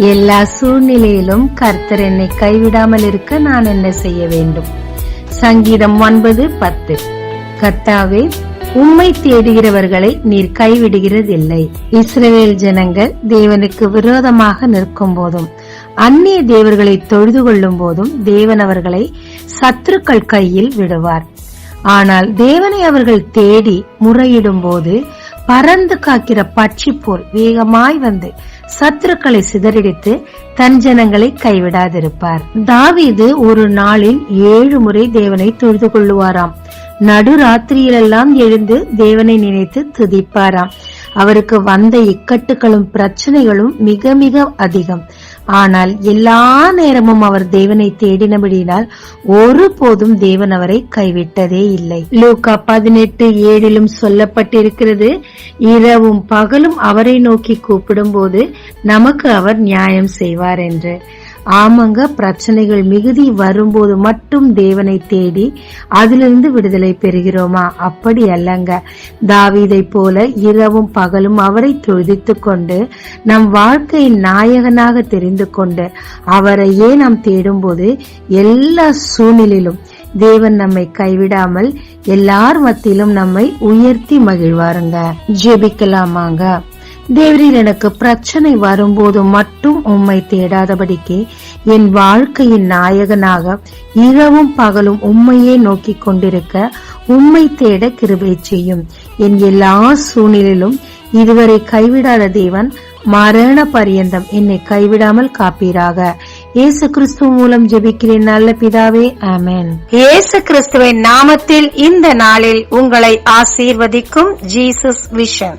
எல்லா சூழ்நிலையிலும் கர்த்தர் என்னை கைவிடாமல் இருக்க நான் என்ன செய்ய வேண்டும்? சங்கீதம் 9:10. கர்த்தாவே, உம்மை தேடுகிறவர்களை நீர் கைவிடுகிறதில்லை. இஸ்ரவேல் ஜனங்கள் தேவனுக்கு விரோதமாக நிற்கும் போதும் அந்நிய தேவர்களை தொழுது கொள்ளும் போதும் தேவன் அவர்களை சத்துருக்கள் கையில் விடுவார். ஆனால் தேவனை அவர்கள் தேடி முறையிடும் போது பறந்து காக்கிற பட்சி போல் வேகமாய் வந்து சத்துருக்களை சிதறடித்து தன் ஜனங்களை கைவிடாதிருப்பார். தாவீது ஒரு நாளில் 7 முறை தேவனை தொழுது கொள்ளுவாராம். நடுராத்திரியிலெல்லாம் எழுந்து தேவனை நினைத்து துதிப்பாராம். அவருக்கு வந்த இக்கட்டுகளும் பிரச்சனைகளும் மிக மிக அதிகம். ஆனால் எல்லா நேரமும் அவர் தேவனை தேடினபடியினால் ஒருபோதும் தேவன் அவரை கைவிட்டதே இல்லை. லூக்கா 18:7 சொல்லப்பட்டிருக்கிறது, இரவும் பகலும் அவரை நோக்கி கூப்பிடும் போது நமக்கு அவர் நியாயம் செய்வார் என்று. ஆமாங்க, பிரச்சனைகள் மிகுதி வரும்போது மட்டும் தேவனை தேடி அதிலிருந்து விடுதலை பெறுகிறோமா? அப்படி அல்லங்க. தாவீதை போல இரவும் பகலும் அவரை துதித்துக் கொண்டு நம் வாழ்க்கையின் நாயகனாக தெரிந்து கொண்டு அவரையே நாம் தேடும் போது எல்லா சூழ்நிலையிலும் தேவன் நம்மை கைவிடாமல் எல்லார் மத்தியிலும் நம்மை உயர்த்தி மகிழ்வாருங்க. ஜெபிக்கலாமாங்க. தேவரீர், எனக்கு பிரச்சனை வரும்போது மட்டும் உம்மை தேடாதபடிக்கு என் வாழ்க்கையின் நாயகனாக இரவும் பகலும் உம்மையே நோக்கி கொண்டிருக்க உம்மை தேட கிருபை செய்யும். என் எல்லா சூழ்நிலையிலும் இதுவரை கைவிடாத தேவன் மரண பரியந்தம் என்னை கைவிடாமல் காப்பீராக. இயேசு கிறிஸ்துவ மூலம் ஜெபிக்கிறேன் நல்ல பிதாவே, ஆமென். இயேசு கிறிஸ்துவின் நாமத்தில் இந்த நாளில் உங்களை ஆசீர்வதிக்கும் ஜீசஸ் விஷன்.